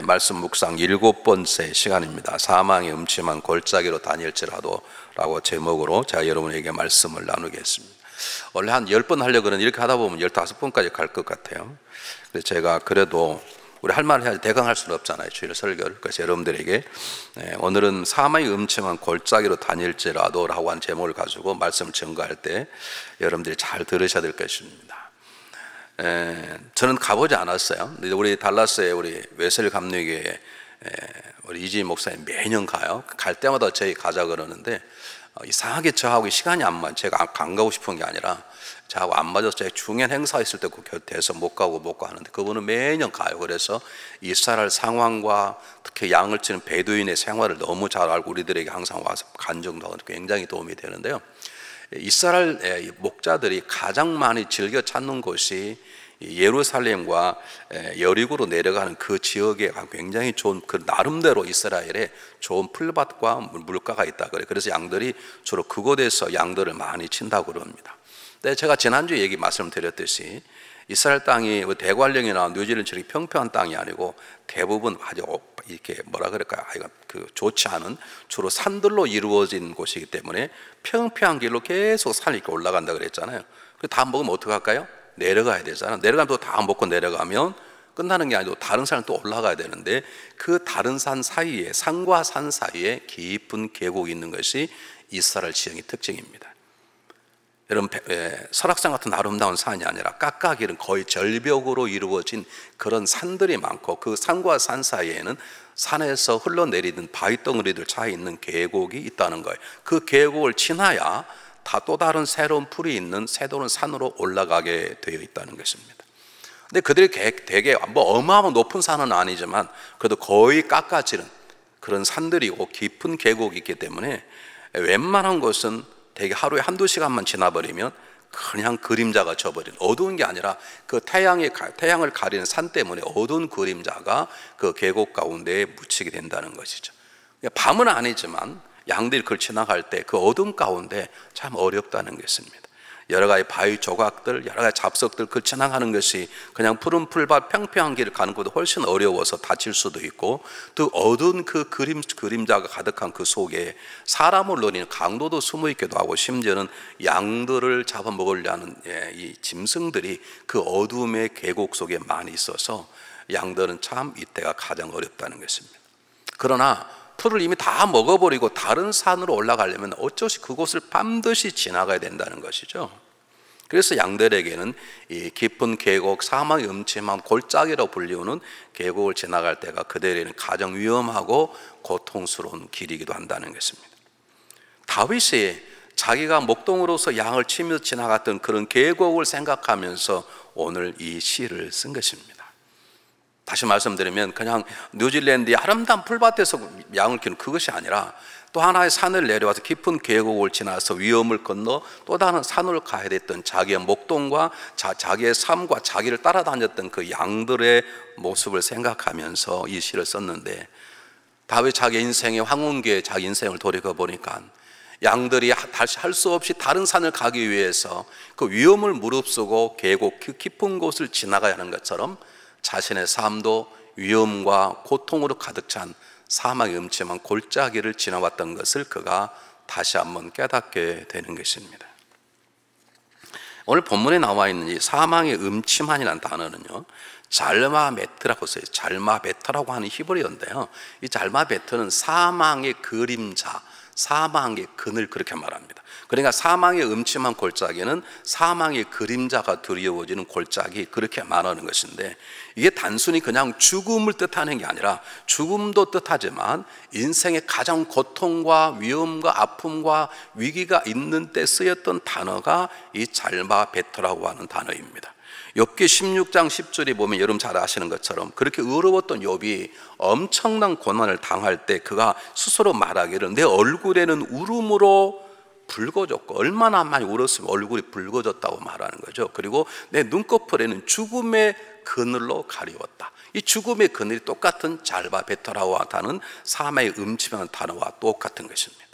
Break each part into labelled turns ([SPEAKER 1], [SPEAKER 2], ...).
[SPEAKER 1] 말씀 묵상 7번째 시간입니다. 사망의 음침한 골짜기로 다닐지라도 라고 제목으로 제가 여러분에게 말씀을 나누겠습니다. 원래 한 10번 하려고 그러는데 이렇게 하다 보면 15번까지 갈 것 같아요. 그래서 제가 그래도 우리 할 말을 해야지 대강 할 수는 없잖아요, 주일 설교를. 그래서 여러분들에게 오늘은 사망의 음침한 골짜기로 다닐지라도 라고 한 제목을 가지고 말씀을 증거할 때 여러분들이 잘 들으셔야 될 것입니다. 저는 가보지 않았어요. 우리 달라스에 우리 웨슬리 감리교회 우리 이지 목사님 매년 가요. 갈 때마다 저희 가자 그러는데 이상하게 저하고 시간이 안 맞아요. 제가 안 가고 싶은 게 아니라 저하고 안 맞아서 제가 중요한 행사 있을 때 그 곁에서 못 가고 하는데 그분은 매년 가요. 그래서 이스라엘 상황과 특히 양을 치는 베두인의 생활을 너무 잘 알고 우리들에게 항상 와서 간증도 굉장히 도움이 되는데요. 이스라엘 목자들이 가장 많이 즐겨 찾는 곳이 예루살렘과 여리고로 내려가는 그 지역에 굉장히 좋은 그 나름대로 이스라엘에 좋은 풀밭과 물가가 있다 그래. 그래서 양들이 주로 그곳에서 양들을 많이 친다고 그럽니다. 근데 제가 지난주에 말씀드렸듯이 이스라엘 땅이 대관령이나 뉴질랜드처럼 평평한 땅이 아니고 대부분 아주 이렇게 뭐라 그럴까요? 좋지 않은 주로 산들로 이루어진 곳이기 때문에 평평한 길로 계속 산을 이렇게 올라간다 그랬잖아요. 그 다 먹으면 어떡할까요? 내려가야 되잖아요. 내려가면 또 다 먹고 내려가면 끝나는 게 아니고 다른 산을 또 올라가야 되는데 그 다른 산 사이에 산과 산 사이에 깊은 계곡이 있는 것이 이스라엘 지형의 특징입니다. 여러분 설악산 같은 아름다운 산이 아니라 깎아길은 거의 절벽으로 이루어진 그런 산들이 많고 그 산과 산 사이에는 산에서 흘러내리는 바위덩어리들 차에 있는 계곡이 있다는 거예요. 그 계곡을 지나야 다 또 다른 새로운 풀이 있는 새로운 산으로 올라가게 되어 있다는 것입니다. 근데 그들이 되게 뭐 어마어마한 높은 산은 아니지만 그래도 거의 깎아지는 그런 산들이고 깊은 계곡이 있기 때문에 웬만한 곳은 되게 하루에 한두 시간만 지나버리면 그냥 그림자가 져버린, 어두운 게 아니라 그 태양을 가리는 산 때문에 어두운 그림자가 그 계곡 가운데에 묻히게 된다는 것이죠. 밤은 아니지만 양들이 그걸 지나갈 때 그 어둠 가운데 참 어렵다는 것입니다. 여러 가지 바위 조각들, 여러 가지 잡석들 그걸 지나가는 것이 그냥 푸른 풀밭 평평한 길을 가는 것보다 훨씬 어려워서 다칠 수도 있고 또 어두운 그 그림자가 가득한 그 속에 사람을 노리는 강도도 숨어 있기도 하고 심지어는 양들을 잡아먹으려 하는 이 짐승들이 그 어둠의 계곡 속에 많이 있어서 양들은 참 이때가 가장 어렵다는 것입니다. 그러나 풀을 이미 다 먹어버리고 다른 산으로 올라가려면 어쩌시 그곳을 반드시 지나가야 된다는 것이죠. 그래서 양들에게는 이 깊은 계곡, 사망의 음침한 골짜기로 불리우는 계곡을 지나갈 때가 그들에게는 가장 위험하고 고통스러운 길이기도 한다는 것입니다. 다윗이 자기가 목동으로서 양을 치며 지나갔던 그런 계곡을 생각하면서 오늘 이 시를 쓴 것입니다. 다시 말씀드리면 그냥 뉴질랜드의 아름다운 풀밭에서 양을 키우는 그것이 아니라 또 하나의 산을 내려와서 깊은 계곡을 지나서 위험을 건너 또 다른 산으로 가야 됐던 자기의 목동과 자기의 삶과 자기를 따라다녔던 그 양들의 모습을 생각하면서 이 시를 썼는데 다윗 자기 인생의 황혼기에 자기 인생을 돌이켜보니까 양들이 다시 할 수 없이 다른 산을 가기 위해서 그 위험을 무릅쓰고 계곡 그 깊은 곳을 지나가야 하는 것처럼 자신의 삶도 위험과 고통으로 가득 찬 사망의 음침한 골짜기를 지나왔던 것을 그가 다시 한번 깨닫게 되는 것입니다. 오늘 본문에 나와 있는 이 사망의 음침한이라는 단어는요, 잘마베트라고 써요. 잘마베트라고 하는 히브리어인데요, 이 잘마베트는 사망의 그림자, 사망의 그늘 그렇게 말합니다. 그러니까 사망의 음침한 골짜기는 사망의 그림자가 두려워지는 골짜기 그렇게 말하는 것인데 이게 단순히 그냥 죽음을 뜻하는 게 아니라 죽음도 뜻하지만 인생의 가장 고통과 위험과 아픔과 위기가 있는 때 쓰였던 단어가 이 잘마베트라고 하는 단어입니다. 욥기 16장 10절에 보면 여러분 잘 아시는 것처럼 그렇게 의로웠던 욥이 엄청난 고난을 당할 때 그가 스스로 말하기를 내 얼굴에는 울음으로 붉어졌고 얼마나 많이 울었으면 얼굴이 붉어졌다고 말하는 거죠. 그리고 내 눈꺼풀에는 죽음의 그늘로 가리웠다. 이 죽음의 그늘이 똑같은 잘마베트라고 하는 사마의 음침한 단어와 똑같은 것입니다.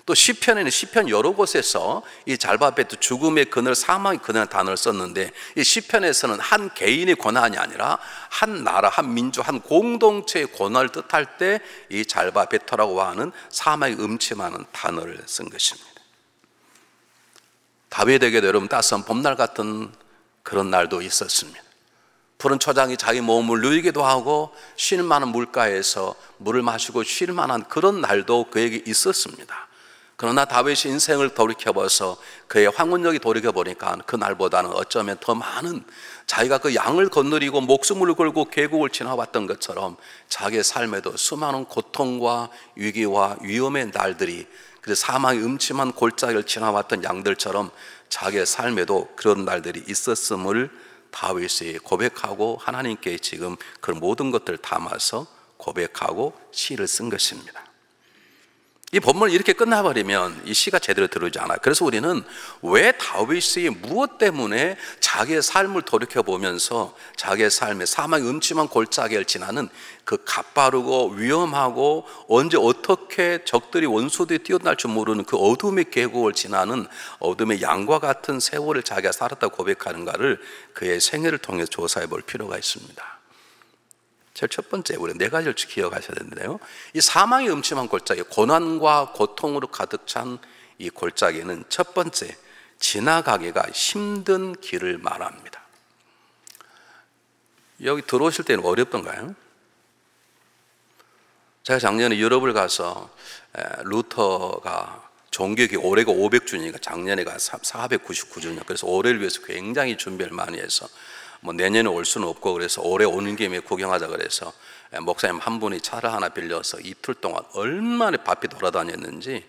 [SPEAKER 1] 또 시편에는 시편 여러 곳에서 이 잘바베트, 죽음의 그늘, 사망의 그늘이라는 단어를 썼는데, 이 시편에서는 한 개인의 고난이 아니라 한 나라, 한 민족, 한 공동체의 고난을 뜻할 때 이 잘바베트라고 하는 사망의 음침한 단어를 쓴 것입니다. 다윗에게도 여러분 따스한 봄날 같은 그런 날도 있었습니다. 푸른 초장이 자기 몸을 누이기도 하고 쉴 만한 물가에서 물을 마시고 쉴 만한 그런 날도 그에게 있었습니다. 그러나 다윗이 인생을 돌이켜봐서 그의 황혼력이 돌이켜보니까 그 날보다는 어쩌면 더 많은, 자기가 그 양을 거느리고 목숨을 걸고 계곡을 지나왔던 것처럼 자기의 삶에도 수많은 고통과 위기와 위험의 날들이, 그래서 사망의 음침한 골짜기를 지나왔던 양들처럼 자기의 삶에도 그런 날들이 있었음을 다윗이 고백하고 하나님께 지금 그 모든 것들을 담아서 고백하고 시를 쓴 것입니다. 이 본문이 이렇게 끝나버리면 이 시가 제대로 들어오지 않아요. 그래서 우리는 왜 다윗이 무엇 때문에 자기의 삶을 돌이켜보면서 자기의 삶의 사망의 음침한 골짜기를 지나는 그 가파르고 위험하고 언제 어떻게 적들이 원수들이 뛰어날 줄 모르는 그 어둠의 계곡을 지나는 어둠의 양과 같은 세월을 자기가 살았다고 고백하는가를 그의 생애를 통해서 조사해 볼 필요가 있습니다. 제일 첫 번째, 우리 네 가지를 기억하셔야 되는데요, 이 사망의 음침한 골짜기, 고난과 고통으로 가득 찬 이 골짜기는 첫 번째, 지나가기가 힘든 길을 말합니다. 여기 들어오실 때는 어렵던가요? 제가 작년에 유럽을 가서 루터가 종교기 올해가 500주년이니까 작년에가 499주년, 그래서 올해를 위해서 굉장히 준비를 많이 해서 뭐 내년에 올 수는 없고, 그래서 올해 오는 김에 구경하자 그래서 목사님 한 분이 차를 하나 빌려서 이틀 동안 얼마나 바삐 돌아다녔는지,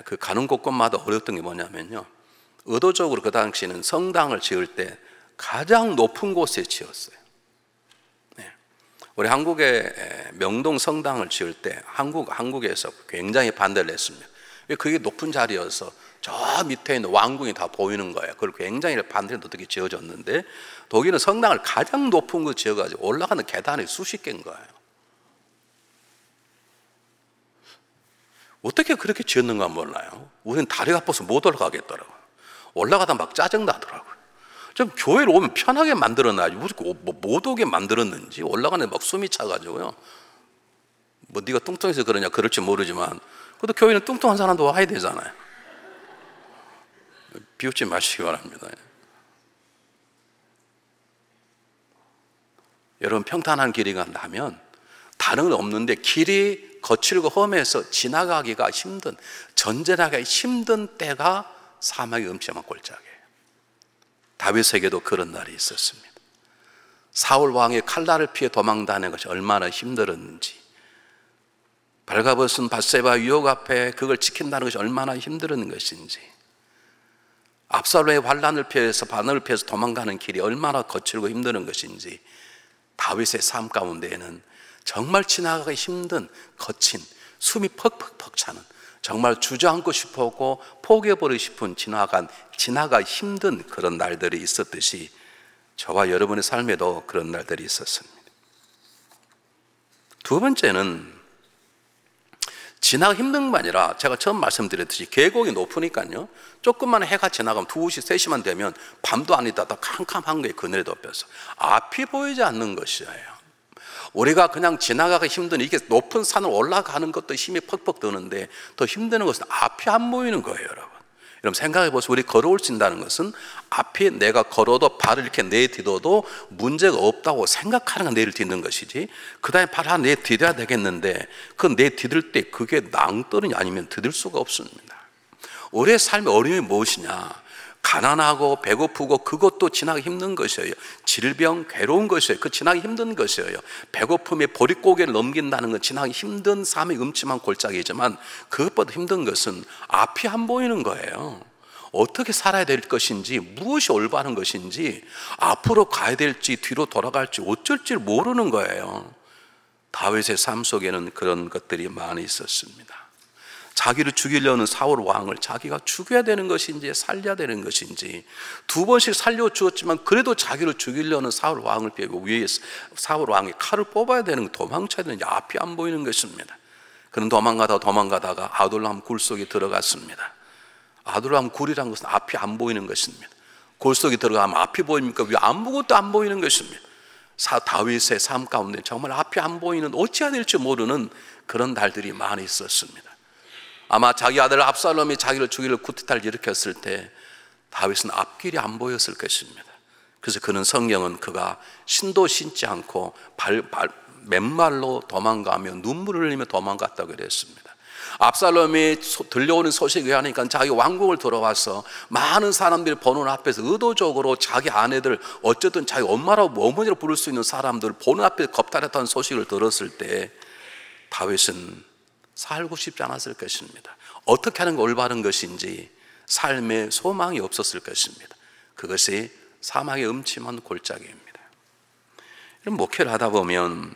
[SPEAKER 1] 그 가는 곳곳마다 어려웠던 게 뭐냐면요, 의도적으로 그 당시에는 성당을 지을 때 가장 높은 곳에 지었어요. 우리 한국의 명동 성당을 지을 때 한국에서 굉장히 반대를 했습니다. 그게 높은 자리여서 저 밑에 있는 왕궁이 다 보이는 거예요. 그걸 굉장히 반대로 어떻게 지어졌는데, 독일은 성당을 가장 높은 거 지어가지고 올라가는 계단이 수십 개인 거예요. 어떻게 그렇게 지었는가 몰라요. 우리는 다리가 아파서 못 올라가겠더라고요. 올라가다 막 짜증나더라고요. 좀 교회를 오면 편하게 만들어놔야지 못 오게 만들었는지 올라가는데 막 숨이 차가지고요. 뭐 네가 뚱뚱해서 그러냐, 그럴지 모르지만 그래도 교회는 뚱뚱한 사람도 와야 되잖아요. 비웃지 마시기 바랍니다. 여러분, 평탄한 길이가 나면 다른 건 없는데 길이 거칠고 험해서 지나가기가 힘든, 전진하기가 힘든 때가 사망의 음침한 골짜기예요. 다윗에게도 그런 날이 있었습니다. 사울 왕의 칼날을 피해 도망다니는 것이 얼마나 힘들었는지, 발가벗은 밧세바 유혹 앞에 그걸 지킨다는 것이 얼마나 힘들었는 것인지, 압살롬의 환란을 피해서 바늘을 피해서 도망가는 길이 얼마나 거칠고 힘든 것인지, 다윗의 삶 가운데에는 정말 지나가기 힘든, 거친, 숨이 퍽퍽퍽 차는, 정말 주저앉고 싶었고 포기해버리고 싶은, 지나가 힘든 그런 날들이 있었듯이 저와 여러분의 삶에도 그런 날들이 있었습니다. 두 번째는 지나가 힘든 게 아니라, 제가 처음 말씀드렸듯이 계곡이 높으니까요, 조금만 해가 지나가면 2시, 3시만 되면 밤도 아니다 캄캄한 거예요. 그늘에 덮여서 앞이 보이지 않는 것이에요. 우리가 그냥 지나가기 힘든, 이게 높은 산을 올라가는 것도 힘이 퍽퍽 드는데 더 힘든 것은 앞이 안 보이는 거예요. 여러분 생각해 보세요. 우리 걸어올진다는 것은 앞이 내가 걸어도 발을 이렇게 내딛어도 문제가 없다고 생각하는 게 내딛는 것이지, 그 다음에 발 하나 내딛어야 되겠는데 그 내딛을 때 그게 낭떠러니 아니면 디딜 수가 없습니다. 우리의 삶의 어려움이 무엇이냐? 가난하고 배고프고 그것도 지나기 힘든 것이에요. 질병, 괴로운 것이에요. 그 지나기 힘든 것이에요. 배고픔에 보릿고개를 넘긴다는 건 지나기 힘든 삶의 음침한 골짜기이지만, 그것보다 힘든 것은 앞이 안 보이는 거예요. 어떻게 살아야 될 것인지, 무엇이 올바른 것인지, 앞으로 가야 될지 뒤로 돌아갈지 어쩔지 모르는 거예요. 다윗의 삶 속에는 그런 것들이 많이 있었습니다. 자기를 죽이려는 사울 왕을 자기가 죽여야 되는 것인지 살려야 되는 것인지, 2번씩 살려 주었지만 그래도 자기를 죽이려는 사울 왕을 빼고 위에 사울 왕이 칼을 뽑아야 되는, 도망쳐야 되는지 앞이 안 보이는 것입니다. 그는 도망가다가 아둘람 굴 속에 들어갔습니다. 아둘람 굴이란 것은 앞이 안 보이는 것입니다. 골 속에 들어가면 앞이 보입니까? 왜 아무것도 안 보이는 것입니다. 다윗의 삶 가운데 정말 앞이 안 보이는, 어찌해야 될지 모르는 그런 날들이 많이 있었습니다. 아마 자기 아들 압살롬이 자기를 죽이려 쿠데타를 일으켰을 때 다윗은 앞길이 안 보였을 것입니다. 그래서 그는 성경은 그가 신도 신지 않고 맨발로 도망가며 눈물을 흘리며 도망갔다고 그랬습니다. 압살롬이 들려오는 소식이 하니까 자기 왕궁을 들어와서 많은 사람들이 보는 앞에서 의도적으로 자기 아내들, 어쨌든 자기 엄마라고 어머니로 부를 수 있는 사람들 보는 앞에 겁탈했다는 소식을 들었을 때 다윗은 살고 싶지 않았을 것입니다. 어떻게 하는 게 올바른 것인지 삶에 소망이 없었을 것입니다. 그것이 사망의 음침한 골짜기입니다. 이런 목회를 하다 보면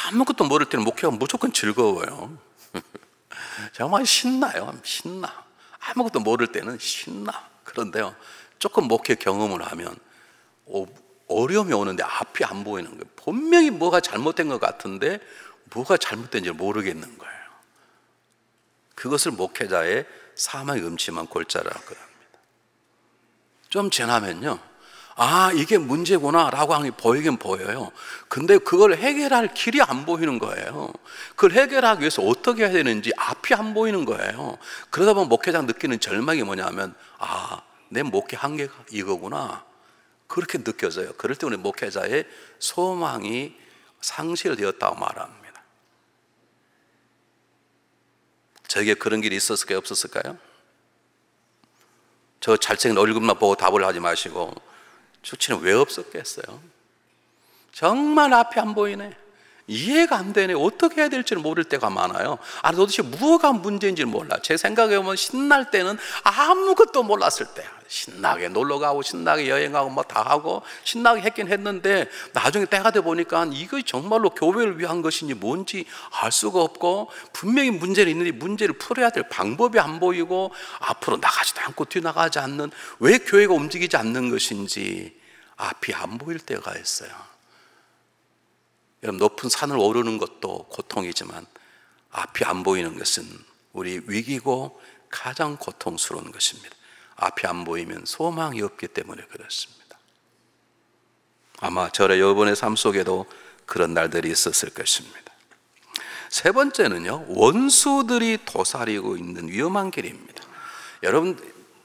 [SPEAKER 1] 아무것도 모를 때는 목회가 무조건 즐거워요. 정말 신나요. 신나. 아무것도 모를 때는 신나. 그런데요, 조금 목회 경험을 하면 어려움이 오는데 앞이 안 보이는 거예요. 분명히 뭐가 잘못된 것 같은데 뭐가 잘못된지 모르겠는 거예요. 그것을 목회자의 사망의 음침한 골짜기라고 합니다. 좀 지나면요, 아, 이게 문제구나 라고 하는 게 보이긴 보여요. 근데 그걸 해결할 길이 안 보이는 거예요. 그걸 해결하기 위해서 어떻게 해야 되는지 앞이 안 보이는 거예요. 그러다 보면 목회자가 느끼는 절망이 뭐냐면, 아, 내 목회 한계가 이거구나, 그렇게 느껴져요. 그럴 때 우리 목회자의 소망이 상실되었다고 말합니다. 저에게 그런 길이 있었을까요? 없었을까요? 저 잘생긴 얼굴만 보고 답을 하지 마시고, 수치는 왜 없었겠어요? 정말 앞이 안 보이네, 이해가 안 되네, 어떻게 해야 될지를 모를 때가 많아요. 도대체 뭐가 문제인지를 몰라. 제 생각에 보면 신날 때는 아무것도 몰랐을 때, 신나게 놀러가고 신나게 여행하고 뭐 다 하고 신나게 했긴 했는데 나중에 때가 돼 보니까 이거 정말로 교회를 위한 것인지 뭔지 알 수가 없고, 분명히 문제는 있는데 문제를 풀어야 될 방법이 안 보이고, 앞으로 나가지도 않고 뒤나가지 않는, 왜 교회가 움직이지 않는 것인지 앞이 안 보일 때가 있어요. 여러분, 높은 산을 오르는 것도 고통이지만 앞이 안 보이는 것은 우리 위기고 가장 고통스러운 것입니다. 앞이 안 보이면 소망이 없기 때문에 그렇습니다. 아마 저의 여러분의 삶 속에도 그런 날들이 있었을 것입니다. 세 번째는요, 원수들이 도사리고 있는 위험한 길입니다. 여러분,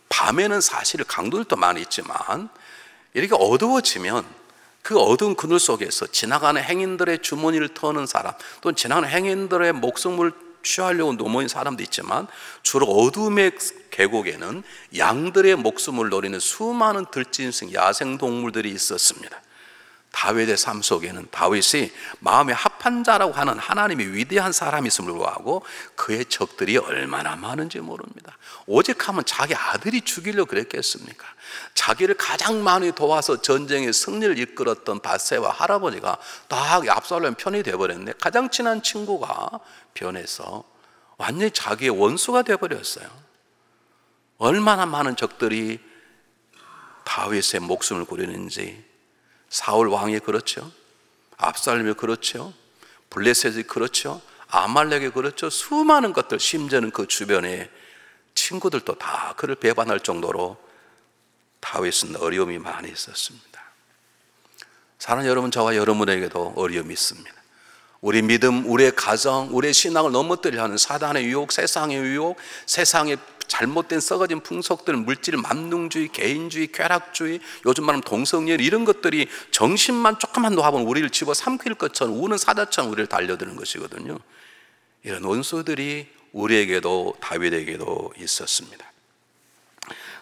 [SPEAKER 1] 밤에는 사실 강도들도 많이 있지만 이렇게 어두워지면 그 어두운 그늘 속에서 지나가는 행인들의 주머니를 터는 사람, 또는 지나가는 행인들의 목숨을 취하려고 노모인 사람도 있지만, 주로 어둠의 계곡에는 양들의 목숨을 노리는 수많은 들짐승, 야생동물들이 있었습니다. 다윗의 삶 속에는 다윗이 마음의 합한 자라고 하는 하나님의 위대한 사람이었음을 불구하고 그의 적들이 얼마나 많은지 모릅니다. 오직 하면 자기 아들이 죽이려고 그랬겠습니까? 자기를 가장 많이 도와서 전쟁의 승리를 이끌었던 밧세바 할아버지가 딱 압살롬 편이 되어버렸네. 가장 친한 친구가 변해서 완전히 자기의 원수가 되어버렸어요. 얼마나 많은 적들이 다윗의 목숨을 구리는지. 사울 왕이 그렇죠, 압살롬이 그렇죠, 블레셋이 그렇죠, 아말렉이 그렇죠. 수많은 것들, 심지어는 그 주변에 친구들도 다 그를 배반할 정도로 다윗은 어려움이 많이 있었습니다. 사랑하는 여러분, 저와 여러분에게도 어려움이 있습니다. 우리 믿음, 우리의 가정, 우리의 신앙을 넘어뜨리려 하는 사단의 유혹, 세상의 유혹, 세상의 잘못된 썩어진 풍속들, 물질 만능주의, 개인주의, 쾌락주의, 요즘 말하면 동성애, 이런 것들이 정신만 조금만 놓아보면 우리를 집어삼킬 것처럼, 우는 사자처럼 우리를 달려드는 것이거든요. 이런 원수들이 우리에게도 다윗에게도 있었습니다.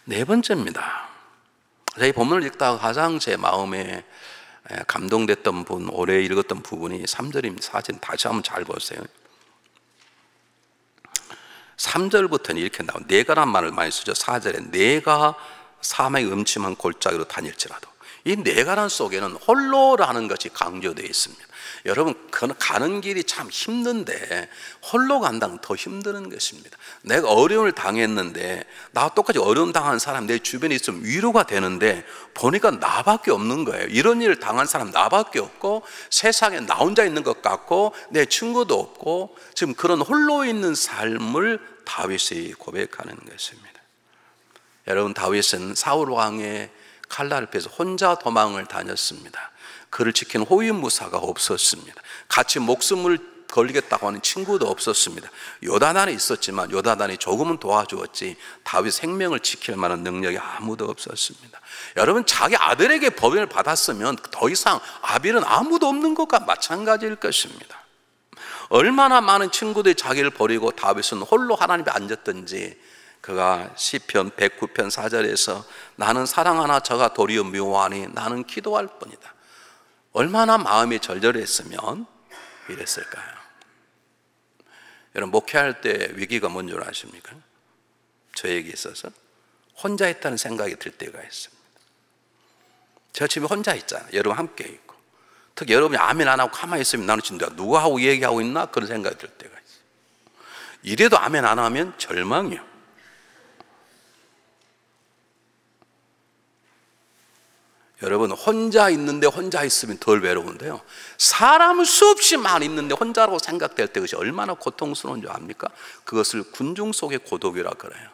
[SPEAKER 1] 네 번째입니다. 이 본문을 읽다가 가장 제 마음에 감동됐던 오래 읽었던 부분이 3절입니다. 사진 다시 한번 잘 보세요. 3절부터는 이렇게 나와요. 내가란 말을 많이 쓰죠. 4절에 내가 사망의 음침한 골짜기로 다닐지라도. 이 내가란 속에는 홀로라는 것이 강조되어 있습니다. 여러분, 가는 길이 참 힘든데 홀로 간다는 더 힘든 것입니다. 내가 어려움을 당했는데 나와 똑같이 어려움 당한 사람 내 주변에 있으면 위로가 되는데 보니까 나밖에 없는 거예요. 이런 일을 당한 사람 나밖에 없고 세상에 나 혼자 있는 것 같고 내 친구도 없고 지금 그런 홀로 있는 삶을 다윗이 고백하는 것입니다. 여러분, 다윗은 사울 왕의 칼날을 피해서 혼자 도망을 다녔습니다. 그를 지키는 호위무사가 없었습니다. 같이 목숨을 걸리겠다고 하는 친구도 없었습니다. 요나단이 있었지만 요나단이 조금은 도와주었지 다윗 생명을 지킬 만한 능력이 아무도 없었습니다. 여러분, 자기 아들에게 법인을 받았으면 더 이상 아빌은 아무도 없는 것과 마찬가지일 것입니다. 얼마나 많은 친구들이 자기를 버리고 다윗은 홀로 하나님에 앉았던지 그가 시편 109편 4절에서 나는 사랑하나 저가 도리어 미워하니 나는 기도할 뿐이다. 얼마나 마음이 절절했으면 이랬을까요? 여러분, 목회할 때 위기가 뭔 줄 아십니까? 저에게 있어서 혼자 있다는 생각이 들 때가 있습니다. 제가 집에 혼자 있잖아요. 여러분 함께 있고 특히 여러분이 아멘 안 하고 가만히 있으면 나는 진짜 누구하고 얘기하고 있나? 그런 생각이 들 때가 있어요. 이래도 아멘 안 하면 절망이요. 여러분, 혼자 있는데 혼자 있으면 덜 외로운데요, 사람은 수없이 많이 있는데 혼자라고 생각될 때 그것이 얼마나 고통스러운 줄 압니까? 그것을 군중 속의 고독이라 그래요.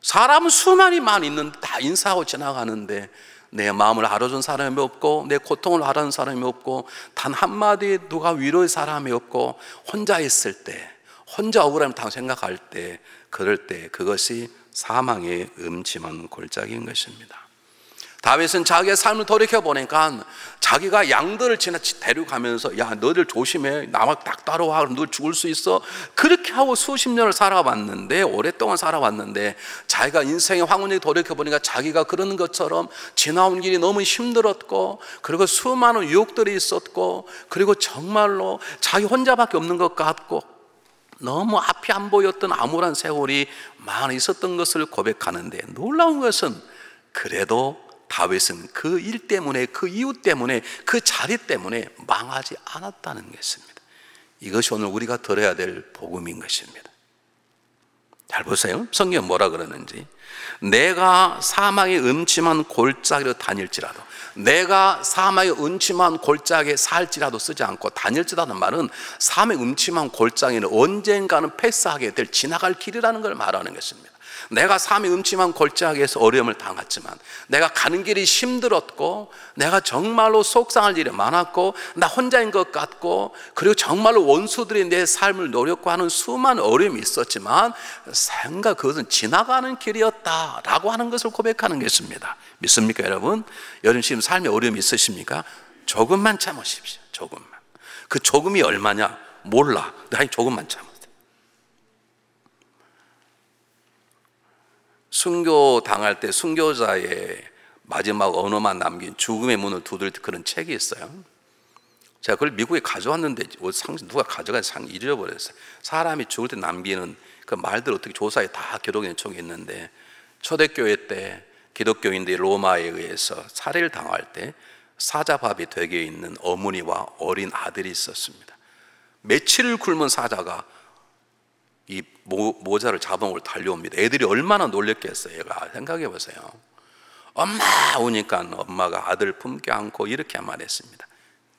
[SPEAKER 1] 사람은 수많이 많이 있는데 다 인사하고 지나가는데 내 마음을 알아준 사람이 없고 내 고통을 알아준 사람이 없고 단 한마디 누가 위로의 사람이 없고 혼자 있을 때, 혼자 억울함을 당 생각할 때, 그럴 때 그것이 사망의 음침한 골짜기인 것입니다. 다윗은 자기의 삶을 돌이켜보니까 자기가 양들을 데려가면서 야, 너들 조심해, 나와 딱 따라와, 너 죽을 수 있어, 그렇게 하고 수십 년을 살아왔는데, 오랫동안 살아왔는데 자기가 인생의 황혼에 돌이켜보니까 자기가 그러는 것처럼 지나온 길이 너무 힘들었고 그리고 수많은 유혹들이 있었고 그리고 정말로 자기 혼자밖에 없는 것 같고 너무 앞이 안 보였던 암울한 세월이 많이 있었던 것을 고백하는데, 놀라운 것은 그래도 다윗은 그 일 때문에, 그 이유 때문에, 그 자리 때문에 망하지 않았다는 것입니다. 이것이 오늘 우리가 들어야 될 복음인 것입니다. 잘 보세요. 성경은 뭐라 그러는지. 내가 사망의 음침한 골짜기로 다닐지라도, 내가 사망의 음침한 골짜기에 살지라도 쓰지 않고 다닐지라는 말은 사망의 음침한 골짜기는 언젠가는 패스하게 될 지나갈 길이라는 걸 말하는 것입니다. 내가 삶의 음침한 골짜기에서 어려움을 당했지만, 내가 가는 길이 힘들었고 내가 정말로 속상할 일이 많았고 나 혼자인 것 같고 그리고 정말로 원수들이 내 삶을 노렸고 하는 수많은 어려움이 있었지만 생각 그것은 지나가는 길이었다라고 하는 것을 고백하는 것입니다. 믿습니까 여러분? 여러분 지금 삶에 어려움이 있으십니까? 조금만 참으십시오. 조금만. 그 조금이 얼마냐? 몰라. 아니, 조금만 참으세요. 순교 당할 때 순교자의 마지막 언어만 남긴 죽음의 문을 두드릴 그런 책이 있어요. 제가 그걸 미국에 가져왔는데 누가 가져간 잊어버렸어요. 사람이 죽을 때 남기는 그 말들 어떻게 조사에 다 기록된 책이 있는데, 초대교회 때 기독교인들이 로마에 의해서 살해를 당할 때 사자밥이 되게 있는 어머니와 어린 아들이 있었습니다. 며칠을 굶은 사자가 이 모자를 잡아먹으러 달려옵니다. 애들이 얼마나 놀랬겠어요. 얘가 생각해 보세요. 엄마 오니까 엄마가 아들 품게 안고 이렇게 말했습니다.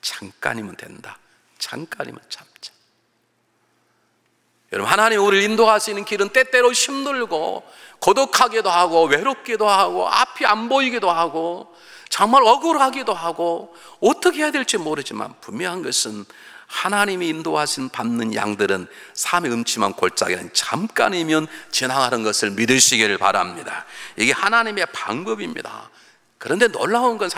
[SPEAKER 1] 잠깐이면 된다. 잠깐이면 참자. 여러분, 하나님 우리를 인도할 수 있는 길은 때때로 힘들고 고독하기도 하고 외롭기도 하고 앞이 안 보이기도 하고 정말 억울하기도 하고 어떻게 해야 될지 모르지만, 분명한 것은 하나님이 인도하신 받는 양들은 삶의 음침한 골짜기는 잠깐이면 지나가는 것을 믿으시기를 바랍니다. 이게 하나님의 방법입니다. 그런데 놀라운 건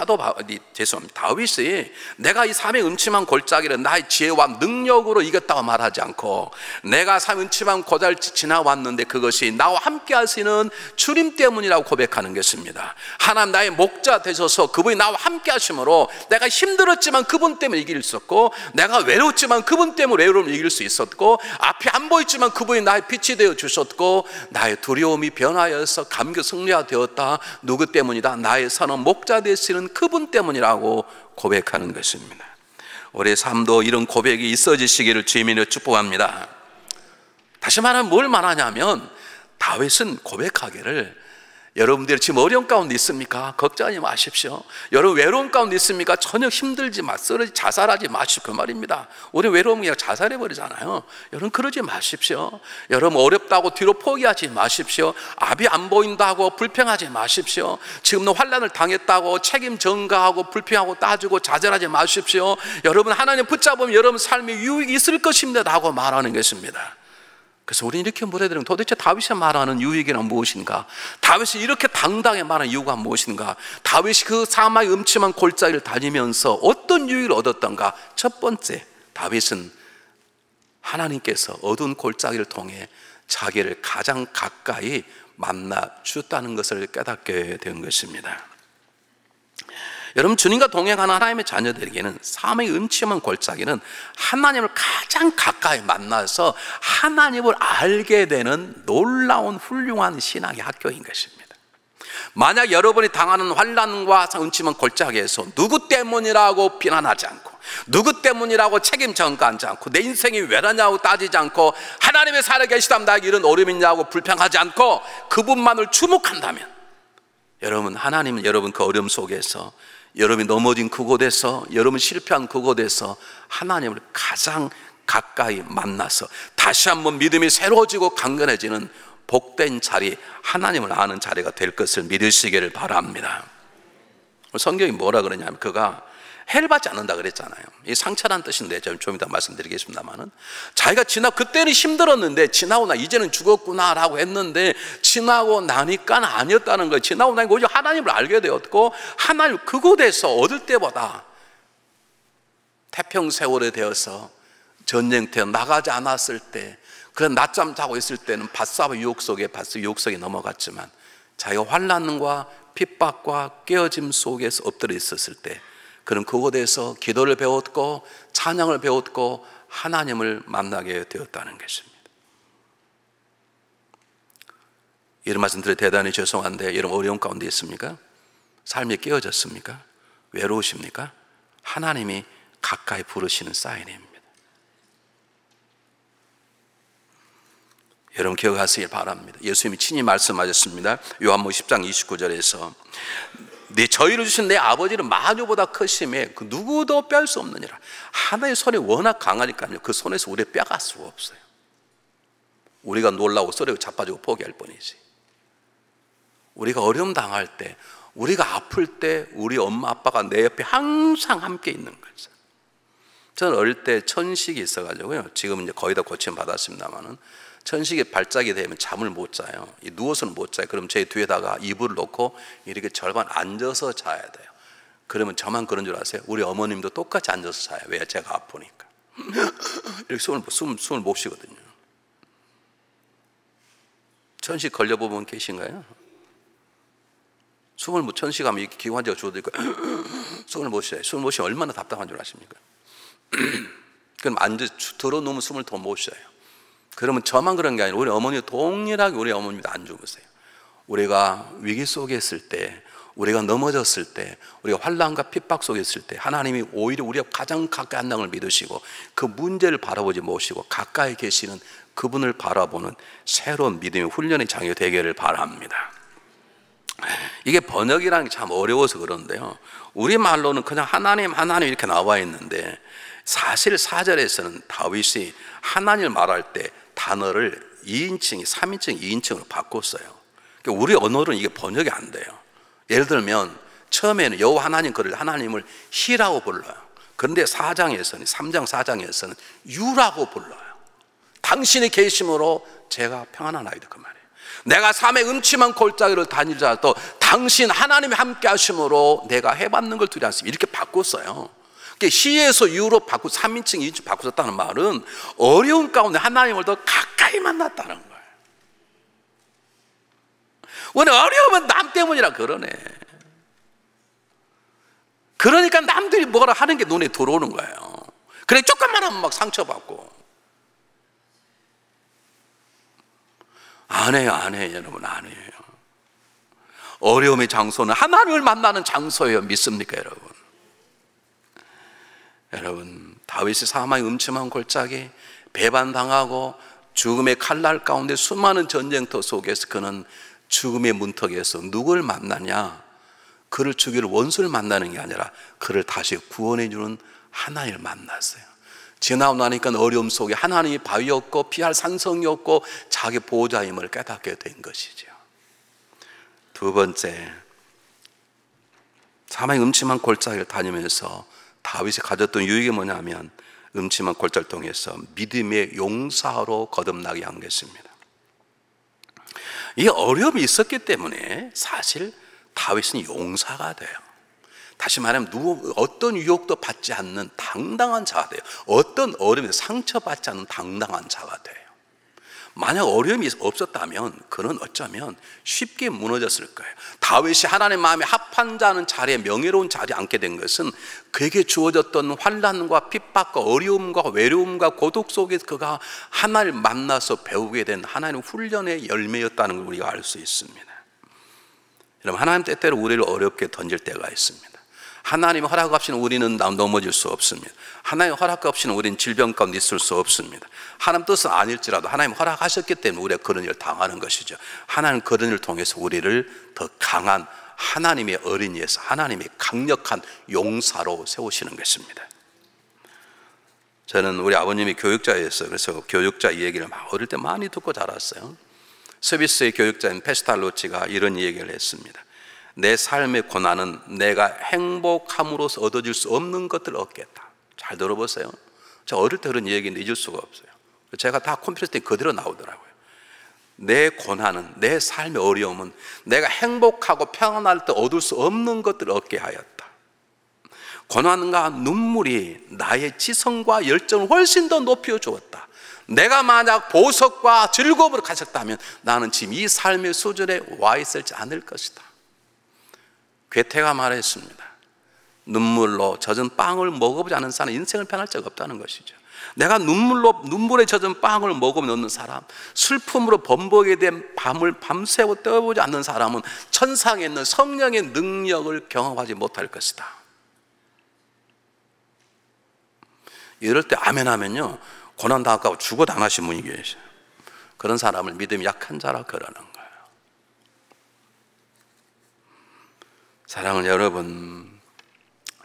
[SPEAKER 1] 다윗이 내가 이 삶의 음침한 골짜기를 나의 지혜와 능력으로 이겼다고 말하지 않고, 내가 삶의 음침한 골짜기를 지나왔는데 그것이 나와 함께 하시는 주님 때문이라고 고백하는 것입니다. 하나님 나의 목자 되셔서 그분이 나와 함께 하심으로 내가 힘들었지만 그분 때문에 이길 수 있었고, 내가 외로웠지만 그분 때문에 외로움을 이길 수 있었고, 앞이 안 보였지만 그분이 나의 빛이 되어 주셨고, 나의 두려움이 변하여서 감격 승리가 되었다. 누구 때문이다? 나의 선한 위해서는 목자 되시는 그분 때문이라고 고백하는 것입니다. 우리의 삶도 이런 고백이 있어지시기를 주님으로 축복합니다. 다시 말하면 뭘 말하냐면, 다윗은 고백하기를, 여러분들이 지금 어려운 가운데 있습니까? 걱정하지 마십시오. 여러분 외로운 가운데 있습니까? 전혀 힘들지 마십시오. 자살하지 마십시오. 그 말입니다. 우리 외로우면 그냥 자살해버리잖아요. 여러분 그러지 마십시오. 여러분 어렵다고 뒤로 포기하지 마십시오. 앞이 안 보인다고 불평하지 마십시오. 지금도 환난을 당했다고 책임 전가하고 불평하고 따지고 좌절하지 마십시오. 여러분 하나님 붙잡으면 여러분 삶에 유익이 있을 것입니다 라고 말하는 것입니다. 그래서 우리는 이렇게 물어야 되는, 도대체 다윗이 말하는 유익이란 무엇인가? 다윗이 이렇게 당당히 말하는 이유가 무엇인가? 다윗이 그 사막의 음침한 골짜기를 다니면서 어떤 유익을 얻었던가? 첫 번째, 다윗은 하나님께서 어두운 골짜기를 통해 자기를 가장 가까이 만나 주었다는 것을 깨닫게 된 것입니다. 여러분, 주님과 동행하는 하나님의 자녀들에게는 사망의 음침한 골짜기는 하나님을 가장 가까이 만나서 하나님을 알게 되는 놀라운 훌륭한 신앙의 학교인 것입니다. 만약 여러분이 당하는 환난과 음침한 골짜기에서 누구 때문이라고 비난하지 않고, 누구 때문이라고 책임 전가하지 않고, 내 인생이 왜라냐고 따지지 않고, 하나님의 살아계시다면 나에게 이런 어려움이 있냐고 불평하지 않고 그분만을 주목한다면, 여러분, 하나님은 여러분 그 어려움 속에서, 여러분이 넘어진 그곳에서, 여러분 실패한 그곳에서 하나님을 가장 가까이 만나서 다시 한번 믿음이 새로워지고 강건해지는 복된 자리, 하나님을 아는 자리가 될 것을 믿으시기를 바랍니다. 성경이 뭐라 그러냐면, 그가 해를 받지 않는다 그랬잖아요. 이 상처란 뜻인데 좀 이따 말씀드리겠습니다만은, 자기가 그때는 힘들었는데 지나고 나 이제는 죽었구나 라고 했는데, 지나고 나니까 아니었다는 거예요. 지나고 나니까 오히려 하나님을 알게 되었고, 하나님 그곳에서 얻을 때보다 태평세월에 되어서 전쟁터에 나가지 않았을 때, 그런 낮잠 자고 있을 때는 밧사바 유혹 속에 넘어갔지만, 자기가 환난과 핍박과 깨어짐 속에서 엎드려 있었을 때, 그는 그곳에서 기도를 배웠고 찬양을 배웠고 하나님을 만나게 되었다는 것입니다. 이런 말씀 드려 대단히 죄송한데, 여러분 어려운 가운데 있습니까? 삶이 깨어졌습니까? 외로우십니까? 하나님이 가까이 부르시는 사인입니다. 여러분 기억하시길 바랍니다. 예수님이 친히 말씀하셨습니다. 요한복음 10장 29절에서 저희를 주신 내 아버지는 만유보다 크심에 그 누구도 뺄 수 없느니라. 하나님의 손이 워낙 강하니까요, 그 손에서 우리 빼갈 수가 없어요. 우리가 놀라고 소리고 자빠지고 포기할 뿐이지. 우리가 어려움 당할 때, 우리가 아플 때 우리 엄마 아빠가 내 옆에 항상 함께 있는 거죠. 저는 어릴 때 천식이 있어가지고요, 지금은 이제 거의 다 고침 받았습니다만은, 천식에 발작이 되면 잠을 못 자요. 누워서는 못 자요. 그럼 제 뒤에다가 이불을 놓고 이렇게 절반 앉아서 자야 돼요. 그러면 저만 그런 줄 아세요? 우리 어머님도 똑같이 앉아서 자요. 왜? 제가 아프니까. 이렇게 숨을 못 쉬거든요. 천식 걸려보면 계신가요? 천식 하면 이렇게 기관지가 주어들니까 숨을 못 쉬어요. 숨을 못 쉬면 얼마나 답답한 줄 아십니까? 그럼 들어 누우면 숨을 더 못 쉬어요. 그러면 저만 그런 게 아니라 우리 어머니도 동일하게 우리 어머님도 안 죽으세요. 우리가 위기 속에 있을 때, 우리가 넘어졌을 때, 우리가 환난과 핍박 속에 있을 때, 하나님이 오히려 우리가 가장 가까이 한다는 걸 믿으시고 그 문제를 바라보지 마시고 가까이 계시는 그분을 바라보는 새로운 믿음의 훈련의 장이 되기를 바랍니다. 이게 번역이라는 게 참 어려워서 그런데요, 우리말로는 그냥 하나님 하나님 이렇게 나와 있는데, 사실 4절에서는 다윗이 하나님을 말할 때 단어를 2인칭, 3인칭, 2인칭으로 바꿨어요. 그러니까 우리 언어로는 이게 번역이 안 돼요. 예를 들면 처음에는 여호와 하나님 그를 하나님을 히라고 불러요. 그런데 3장 4장에서는 유라고 불러요. 당신의 계심으로 제가 평안하나이다, 그 말이에요. 내가 삶의 음침한 골짜기를 다니더라도 당신 하나님이 함께 하심으로 내가 해받는 걸 두려워 않습니다. 이렇게 바꿨어요. 시에서 유로 바꾸 3인칭, 2인칭 바꾸셨다는 말은 어려운 가운데 하나님을 더 가까이 만났다는 거예요. 오늘 어려우면 남 때문이라 그러네. 그러니까 남들이 뭐라 하는 게 눈에 들어오는 거예요. 그래 조금만 하면 막 상처받고. 안 해요, 여러분, 안 해요. 어려움의 장소는 하나님을 만나는 장소예요. 믿습니까 여러분? 여러분, 다윗이 사망의 음침한 골짜기, 배반당하고 죽음의 칼날 가운데 수많은 전쟁터 속에서 그는 죽음의 문턱에서 누굴 만나냐? 그를 죽이는 원수를 만나는 게 아니라 그를 다시 구원해 주는 하나님을 만났어요. 지나고 나니까 어려움 속에 하나님이 바위였고 피할 산성이었고 자기 보호자임을 깨닫게 된 것이죠. 두 번째, 사망의 음침한 골짜기를 다니면서 다윗이 가졌던 유익이 뭐냐면 음침한 골짜기를 통해서 믿음의 용사로 거듭나게 한 것입니다. 이 어려움이 있었기 때문에 사실 다윗은 용사가 돼요. 다시 말하면 어떤 유혹도 받지 않는 당당한 자가 돼요. 어떤 어려움에 상처받지 않는 당당한 자가 돼요. 만약 어려움이 없었다면 그는 어쩌면 쉽게 무너졌을 거예요. 다윗이 하나님 마음에 합한 자는 자리에, 명예로운 자리에 앉게 된 것은 그에게 주어졌던 환난과 핍박과 어려움과 외로움과 고독 속에서 그가 하나님을 만나서 배우게 된 하나님의 훈련의 열매였다는 걸 우리가 알 수 있습니다. 여러분, 하나님 때때로 우리를 어렵게 던질 때가 있습니다. 하나님의 허락 없이는 우리는 넘어질 수 없습니다. 하나님의 허락 없이는 우리는 질병 가운데 있을 수 없습니다. 하나님 뜻은 아닐지라도 하나님 허락하셨기 때문에 우리가 그런 일을 당하는 것이죠. 하나님 그런 일을 통해서 우리를 더 강한 하나님의 어린이에서 하나님의 강력한 용사로 세우시는 것입니다. 저는 우리 아버님이 교육자였어요. 그래서 교육자 이 얘기를 어릴 때 많이 듣고 자랐어요. 스위스의 교육자인 페스탈로치가 이런 얘기를 했습니다. 내 삶의 고난은 내가 행복함으로써 얻어질 수 없는 것들을 얻겠다. 잘 들어보세요. 제가 어릴 때 그런 얘기는 잊을 수가 없어요. 제가 다 컴퓨터 때 그대로 나오더라고요. 내 고난은, 내 삶의 어려움은 내가 행복하고 평안할 때 얻을 수 없는 것들을 얻게 하였다. 고난과 눈물이 나의 지성과 열정을 훨씬 더 높여주었다. 내가 만약 보석과 즐거움을 가졌다면 나는 지금 이 삶의 수준에 와 있을지 않을 것이다. 괴테가 말했습니다. 눈물로 젖은 빵을 먹어보지 않은 사람은 인생을 편할 적 없다는 것이죠. 내가 눈물에 젖은 빵을 먹으면 사람, 슬픔으로 범벅이 된 밤을 밤새워 떠보지 않는 사람은 천상에 있는 성령의 능력을 경험하지 못할 것이다. 이럴 때 아멘 하면요, 고난당할까 죽어도 안 하신 분이 계셔요. 그런 사람을 믿음이 약한 자라 그러는 거예요. 사랑하는 여러분,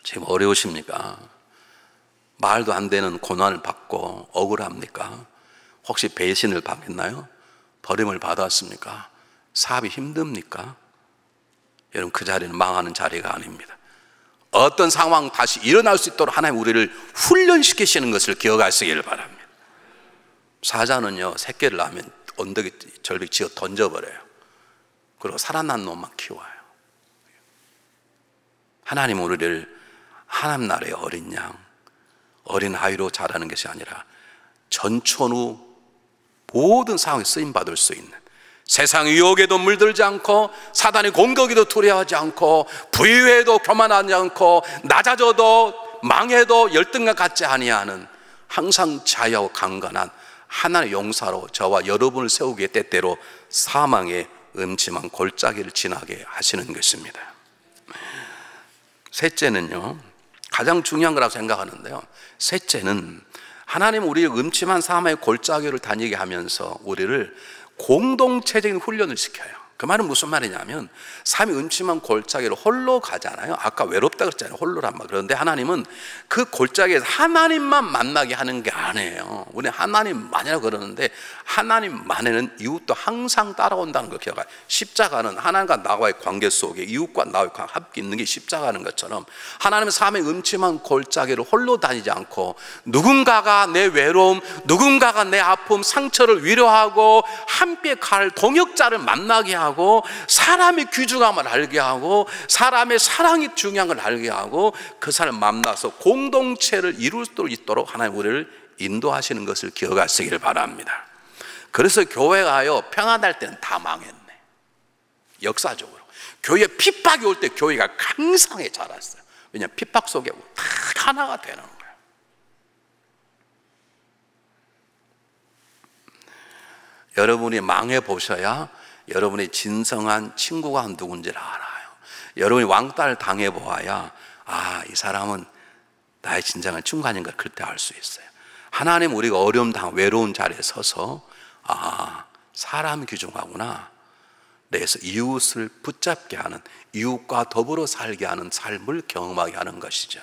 [SPEAKER 1] 지금 어려우십니까? 말도 안 되는 고난을 받고 억울합니까? 혹시 배신을 받았나요? 버림을 받았습니까? 사업이 힘듭니까? 여러분, 그 자리는 망하는 자리가 아닙니다. 어떤 상황 다시 일어날 수 있도록 하나님 우리를 훈련시키시는 것을 기억하시길 바랍니다. 사자는요, 새끼를 낳으면 언덕에 절벽 지어 던져버려요. 그리고 살아난 놈만 키워요. 하나님 우리를 하나님 나라의 어린 양, 어린 아이로 자라는 것이 아니라 전천후 모든 상황에 쓰임받을 수 있는, 세상 유혹에도 물들지 않고 사단의 공격에도 두려워하지 않고 부유해도 교만하지 않고 낮아져도 망해도 열등과 같지 아니하는 항상 자유하고 강건한 하나님의 용사로 저와 여러분을 세우기에 때때로 사망의 음침한 골짜기를 지나게 하시는 것입니다. 셋째는요, 가장 중요한 거라고 생각하는데요, 셋째는 하나님 우리의 음침한 사망의 골짜기를 다니게 하면서 우리를 공동체적인 훈련을 시켜요. 그 말은 무슨 말이냐면 삶이 음침한 골짜기를 홀로 가잖아요. 아까 외롭다 그랬잖아요. 홀로란 말. 그런데 하나님은 그 골짜기에서 하나님만 만나게 하는 게 아니에요. 우리는 하나님만이라고 그러는데 하나님만에는 이웃도 항상 따라온다는 걸 기억해요. 십자가는 하나님과 나와의 관계 속에 이웃과 나와의 함께 있는 게 십자가는 것처럼 하나님은 삶의 음침한 골짜기를 홀로 다니지 않고 누군가가 내 외로움, 누군가가 내 아픔, 상처를 위로하고 함께 갈 동역자를 만나게 하고 사람의 귀중함을 알게 하고 사람의 사랑이 중요한 걸 알게 하고 그 사람을 만나서 공동체를 이룰 수 있도록 하나님 우리를 인도하시는 것을 기억하시기를 바랍니다. 그래서 교회가요, 평안할 때는 다 망했네. 역사적으로 교회에 핍박이 올 때 교회가 강성해 자랐어요. 왜냐하면 핍박 속에 다 하나가 되는 거예요. 여러분이 망해 보셔야 여러분의 진정한 친구가 누군지를 알아요. 여러분이 왕따를 당해보아야 이 사람은 나의 진정한 친구가 아닌가 그때 알 수 있어요. 하나님 우리가 어려움 당하고 외로운 자리에 서서 사람이 귀중하구나. 그래서 이웃을 붙잡게 하는, 이웃과 더불어 살게 하는 삶을 경험하게 하는 것이죠.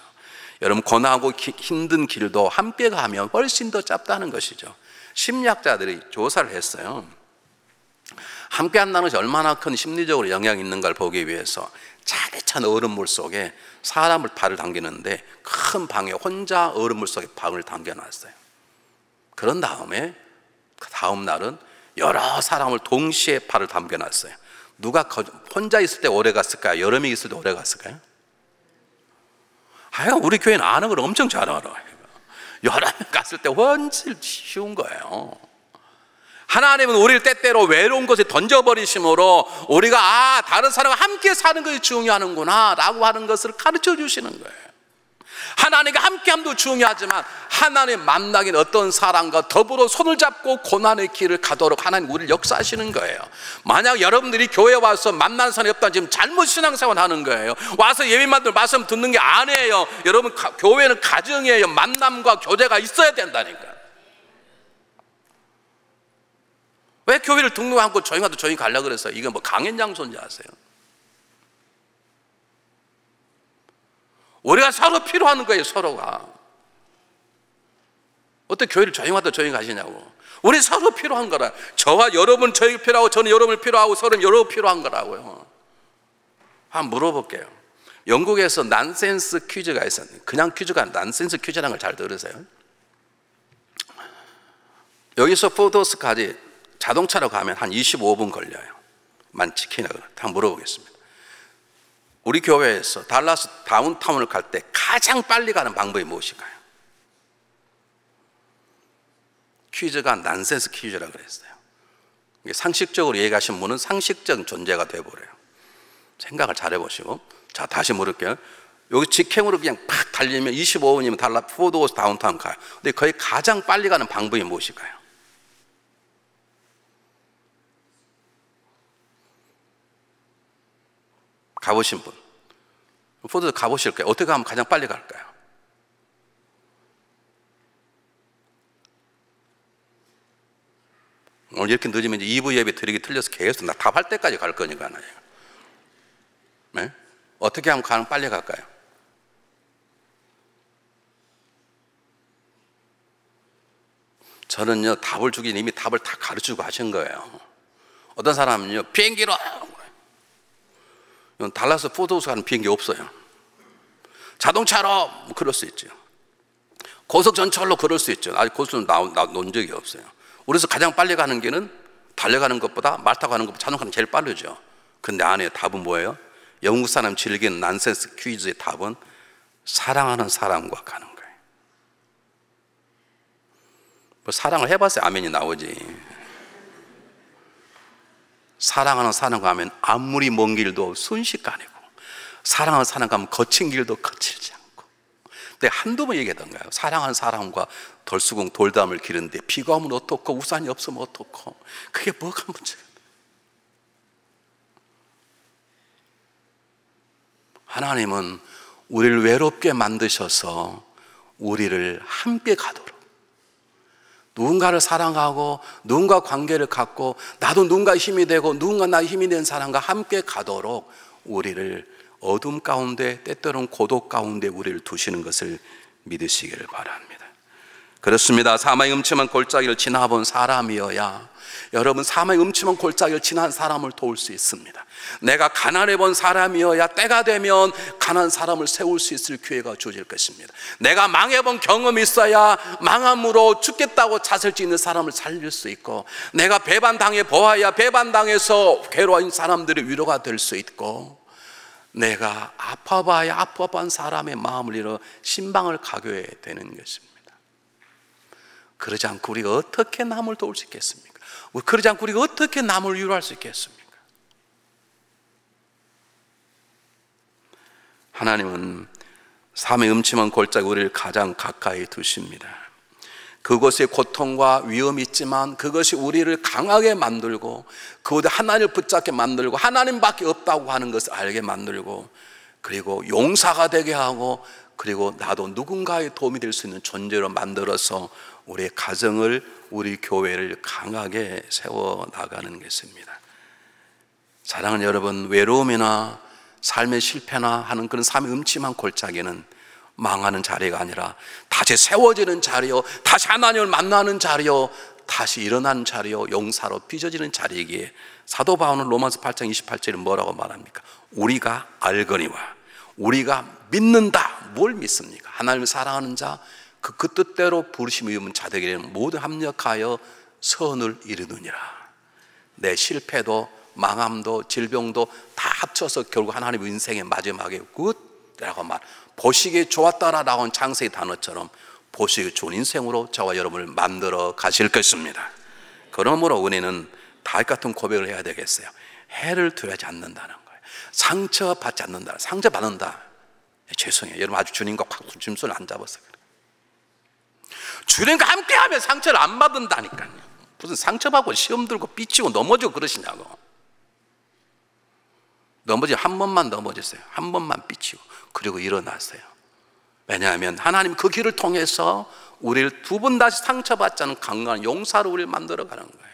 [SPEAKER 1] 여러분 고난하고 힘든 길도 함께 가면 훨씬 더 짧다는 것이죠. 심리학자들이 조사를 했어요. 함께 한다는 것이 얼마나 큰 심리적으로 영향이 있는 걸 보기 위해서 차게 찬 얼음물 속에 사람을 발을 당기는데 큰 방에 혼자 얼음물 속에 발을 당겨놨어요. 그런 다음에 그 다음 날은 여러 사람을 동시에 발을 당겨놨어요. 누가 혼자 있을 때 오래 갔을까요? 여러 명 있을 때 오래 갔을까요? 우리 교회는 아는 걸 엄청 잘 알아요. 여러 명 갔을 때 훨씬 쉬운 거예요. 하나님은 우리를 때때로 외로운 곳에 던져버리심으로 우리가 다른 사람과 함께 사는 것이 중요하는구나 라고 하는 것을 가르쳐 주시는 거예요. 하나님과 함께함도 중요하지만 하나님 만나긴 어떤 사람과 더불어 손을 잡고 고난의 길을 가도록 하나님 우리를 역사하시는 거예요. 만약 여러분들이 교회에 와서 만나는 사람이 없다면 지금 잘못 신앙생활 하는 거예요. 와서 예배만 들고 말씀 듣는 게 아니에요. 여러분 교회는 가정이에요. 만남과 교제가 있어야 된다니까. 왜 교회를 등록하고 조용하도 조용히 가려고 그랬어요? 이건 뭐 강연장소인지 아세요? 우리가 서로 필요한 거예요. 서로가. 어떻게 교회를 조용하다 조용히 가시냐고. 우리 서로 필요한 거라. 저와 여러분 저에게 필요하고 저는 여러분을 필요하고 서로는 여러분 필요한 거라고요. 한번 물어볼게요. 영국에서 난센스 퀴즈가 있었는데, 그냥 퀴즈가 아니라 난센스 퀴즈라는 걸 잘 들으세요. 여기서 포도스까지 자동차로 가면 한 25분 걸려요. 만치킨이나 한번 물어보겠습니다. 우리 교회에서 달라스 다운타운을 갈 때 가장 빨리 가는 방법이 무엇일까요? 퀴즈가 난센스 퀴즈라고 그랬어요. 상식적으로 얘기하신 분은 상식적 존재가 되어버려요. 생각을 잘 해보시고. 자, 다시 물을게요. 여기 직행으로 그냥 팍 달리면 25분이면 달라스 포도스 다운타운 가요. 근데 거의 가장 빨리 가는 방법이 무엇일까요? 가보신 분, 포도도 가보실 거예요. 어떻게 하면 가장 빨리 갈까요? 오늘 이렇게 늦으면 이제 2부 예배 드리기 틀려서 계속 나 답할 때까지 갈 거니까. 네? 어떻게 하면 가장 빨리 갈까요? 저는요, 답을 주긴 이미 답을 다 가르치고 하신 거예요. 어떤 사람은요, 비행기로! 달라스 포도호수 가는 비행기 없어요. 자동차로 뭐 그럴 수 있죠. 고속전철로 그럴 수 있죠. 아직 고속은 놓은 적이 없어요. 그래서 가장 빨리 가는 길은 달려가는 것보다 말 타고 가는 것보다 자동차는 제일 빠르죠. 근데 안에 답은 뭐예요? 영국 사람 즐기는 난센스 퀴즈의 답은 사랑하는 사람과 가는 거예요. 뭐 사랑을 해봤어요. 아멘이 나오지. 사랑하는 사람과 하면 아무리 먼 길도 순식간이고, 사랑하는 사람과 하면 거친 길도 거칠지 않고. 근데 한두 번 얘기했던 거예요. 사랑하는 사람과 덜수궁 돌담을 기른데 비가 오면 어떻고 우산이 없으면 어떻고. 그게 뭐가 문제가. 하나님은 우리를 외롭게 만드셔서 우리를 함께 가도록, 누군가를 사랑하고 누군가 관계를 갖고 나도 누군가 힘이 되고 누군가 나의 힘이 된 사람과 함께 가도록 우리를 어둠 가운데, 때때로는 고독 가운데 우리를 두시는 것을 믿으시기를 바랍니다. 그렇습니다. 사망의 음침한 골짜기를 지나본 사람이어야, 여러분 사망의 음침한 골짜기를 지난 사람을 도울 수 있습니다. 내가 가난해 본 사람이어야 때가 되면 가난한 사람을 세울 수 있을 기회가 주어질 것입니다. 내가 망해 본 경험이 있어야 망함으로 죽겠다고 자살지 있는 사람을 살릴 수 있고, 내가 배반당해 보아야 배반당해서 괴로운 사람들의 위로가 될 수 있고, 내가 아파봐야 아파본 사람의 마음을 잃어 신방을 가게 되는 것입니다. 그러지 않고 우리가 어떻게 남을 도울 수 있겠습니까? 그러지 않고 우리가 어떻게 남을 위로할 수 있겠습니까? 하나님은 삶의 음침한 골짜기 우리를 가장 가까이 두십니다. 그것의 고통과 위험이 있지만 그것이 우리를 강하게 만들고 그곳에 하나님을 붙잡게 만들고 하나님밖에 없다고 하는 것을 알게 만들고 그리고 용사가 되게 하고 그리고 나도 누군가의 도움이 될 수 있는 존재로 만들어서 우리의 가정을 우리 교회를 강하게 세워나가는 것입니다. 사랑하는 여러분, 외로움이나 삶의 실패나 하는 그런 삶의 음침한 골짜기는 망하는 자리가 아니라 다시 세워지는 자리요, 다시 하나님을 만나는 자리요, 다시 일어나는 자리요, 용사로 빚어지는 자리이기에 사도 바울은 로마서 8장 28절에 뭐라고 말합니까? 우리가 알거니와 우리가 믿는다. 뭘 믿습니까? 하나님을 사랑하는 자, 그 뜻대로 부르심을 입은 자들에게는 모두 합력하여 선을 이루느니라. 내 실패도 망함도 질병도 다 합쳐서 결국 하나님의 인생의 마지막에 굿라고 말, 보시기에 좋았다라고 하는 창세의 단어처럼 보시기에 좋은 인생으로 저와 여러분을 만들어 가실 것입니다. 그러므로 우리는 다윗 같은 고백을 해야 되겠어요. 해를 두려워하지 않는다는 거예요. 상처받지 않는다. 상처받는다. 죄송해요. 여러분 아주 주님과 짐손을 안 잡았어요. 주님과 함께하면 상처를 안 받는다니까요. 무슨 상처받고 시험 들고 삐치고 넘어지고 그러시냐고. 넘어지면 한 번만 넘어졌어요. 한 번만 삐치고 그리고 일어났어요. 왜냐하면 하나님 그 길을 통해서 우리를 두 번 다시 상처받지 않은 강건한 용사로 우리를 만들어가는 거예요.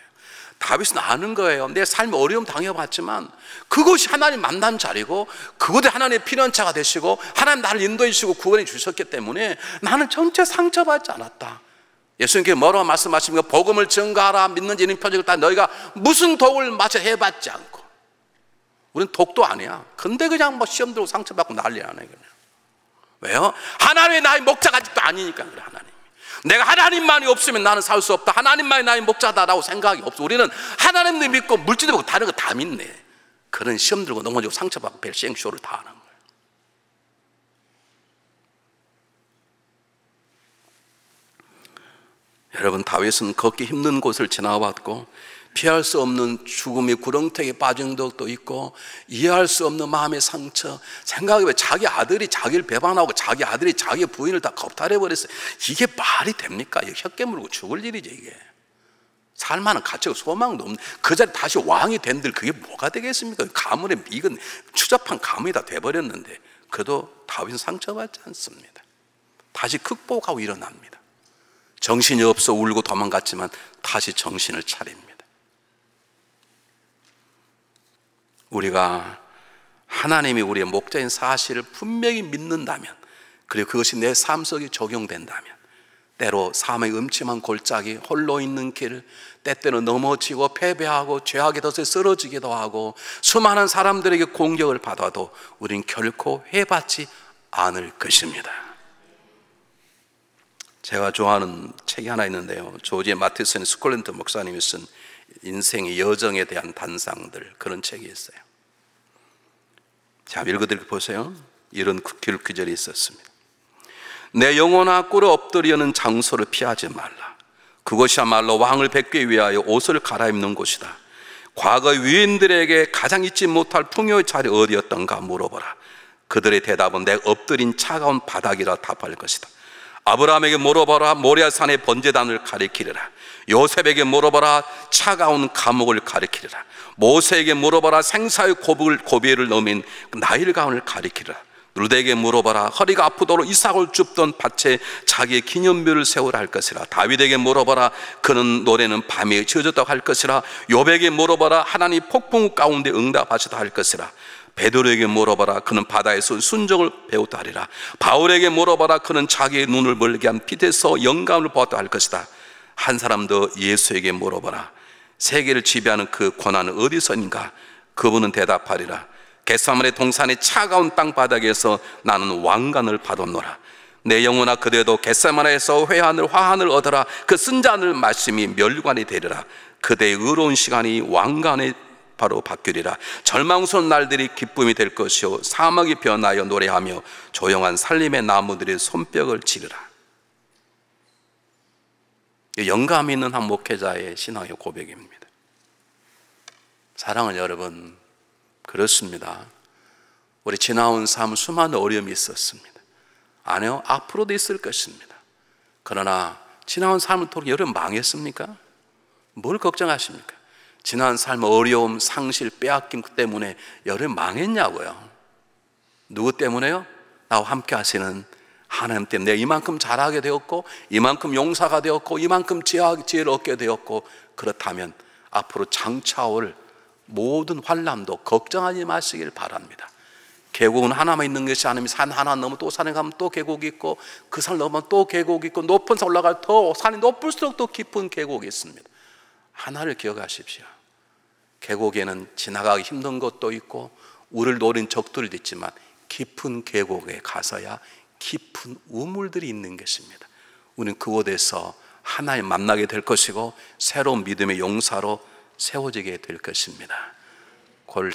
[SPEAKER 1] 다윗은 아는 거예요. 내 삶에 어려움 당해봤지만 그것이 하나님 만난 자리고 그곳에 하나님의 피난처가 되시고 하나님 나를 인도해 주시고 구원해 주셨기 때문에 나는 전체 상처받지 않았다. 예수님께서 뭐라고 말씀하십니까? 복음을 증거하라. 믿는 자 있는 표적을 따라 너희가 무슨 독을 마쳐 해봤지 않고. 우리는 독도 아니야. 근데 그냥 뭐 시험 들고 상처받고 난리 나네. 그냥. 왜요? 하나님의 나의 목자가 아직도 아니니까 그래. 하나님. 내가 하나님만이 없으면 나는 살 수 없다. 하나님만이 나의 목자다라고 생각이 없어. 우리는 하나님도 믿고 물질도 믿고 다른 거 다 믿네. 그런 시험 들고 넘어지고 상처받고 벨시행쇼를 다 하는 거예요. 여러분, 다윗은 걷기 힘든 곳을 지나왔고 피할 수 없는 죽음의 구렁텅이에 빠진 적도 있고 이해할 수 없는 마음의 상처, 생각해보면 자기 아들이 자기를 배반하고 자기 아들이 자기 부인을 다 겁탈해버렸어요. 이게 말이 됩니까? 혀 깨물고 죽을 일이죠. 이게 살만한 가치가 소망도 없는 그 자리 다시 왕이 된들 그게 뭐가 되겠습니까? 가문에 이건 추잡한 가문이 다 돼버렸는데 그래도 다윗은 상처받지 않습니다. 다시 극복하고 일어납니다. 정신이 없어 울고 도망갔지만 다시 정신을 차립니다. 우리가 하나님이 우리의 목자인 사실을 분명히 믿는다면, 그리고 그것이 내 삶 속에 적용된다면, 때로 삶의 음침한 골짜기, 홀로 있는 길, 때때로 넘어지고 패배하고 죄악의 덫에 쓰러지기도 하고 수많은 사람들에게 공격을 받아도 우린 결코 해받지 않을 것입니다. 제가 좋아하는 책이 하나 있는데요, 조지 마티슨 스콜랜드 목사님이 쓴 인생의 여정에 대한 단상들, 그런 책이 있어요. 자, 읽어드릴게요. 보세요. 이런 기절이 있었습니다. 내 영혼아, 꿇어 엎드리려는 장소를 피하지 말라. 그것이야말로 왕을 뵙기 위하여 옷을 갈아입는 곳이다. 과거 위인들에게 가장 잊지 못할 풍요의 자리 어디였던가 물어보라. 그들의 대답은 내 엎드린 차가운 바닥이라 답할 것이다. 아브라함에게 물어보라. 모리아산의 번제단을 가리키리라. 요셉에게 물어보라. 차가운 감옥을 가리키리라. 모세에게 물어보라. 생사의 고비를 넘인 나일 강을 가리키리라. 룻에게 물어보라. 허리가 아프도록 이삭을 줍던 밭에 자기의 기념묘를 세우라 할 것이라. 다윗에게 물어보라. 그는 노래는 밤에 지어졌다고 할 것이라. 욥에게 물어보라. 하나님 폭풍 가운데 응답하시다 할 것이라. 베드로에게 물어봐라. 그는 바다에서 순종을 배웠다 하리라. 바울에게 물어봐라. 그는 자기의 눈을 멀게 한 빛에서 영감을 보았다 할 것이다. 한 사람 더 예수에게 물어봐라. 세계를 지배하는 그 고난은 어디서 있는가? 그분은 대답하리라. 겟세마네 동산의 차가운 땅바닥에서 나는 왕관을 받았노라. 내 영혼아, 그대도 겟세마네에서 화환을 얻어라. 그 쓴 잔을 마심이 멸관이 되리라. 그대의 의로운 시간이 왕관의 바로 바뀌리라. 절망스러운 날들이 기쁨이 될 것이요 사막이 변하여 노래하며 조용한 살림의 나무들이 손뼉을 치리라. 영감 있는 한 목회자의 신앙의 고백입니다. 사랑하는 여러분, 그렇습니다. 우리 지나온 삶 수많은 어려움이 있었습니다. 아니요, 앞으로도 있을 것입니다. 그러나 지나온 삶을 통해 여러분 망했습니까? 뭘 걱정하십니까? 지난 삶 어려움, 상실, 빼앗김 때문에 여러분 망했냐고요. 누구 때문에요? 나와 함께 하시는 하나님 때문에 내가 이만큼 잘하게 되었고, 이만큼 용사가 되었고, 이만큼 지혜를 얻게 되었고, 그렇다면 앞으로 장차올 모든 환난도 걱정하지 마시길 바랍니다. 계곡은 하나만 있는 것이 아니면 산 하나 넘으면 또 산에 가면 또 계곡이 있고, 그 산을 넘으면 또 계곡이 있고, 높은 산 올라갈 더 산이 높을수록 더 깊은 계곡이 있습니다. 하나를 기억하십시오. 계곡에는 지나가기 힘든 것도 있고 우리를 노린 적들도 있지만 깊은 계곡에 가서야 깊은 우물들이 있는 것입니다. 우리는 그곳에서 하나님 만나게 될 것이고 새로운 믿음의 용사로 세워지게 될 것입니다.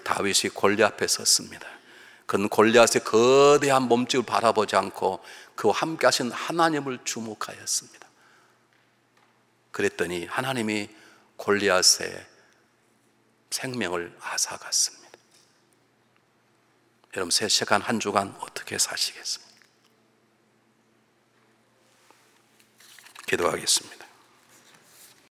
[SPEAKER 1] 다윗이 골리앗 앞에 섰습니다. 그는 골리앗의 거대한 몸집을 바라보지 않고 그와 함께 하신 하나님을 주목하였습니다. 그랬더니 하나님이 골리앗의 생명을 앗아갔습니다. 여러분, 새 시간 한 주간 어떻게 사시겠습니까? 기도하겠습니다.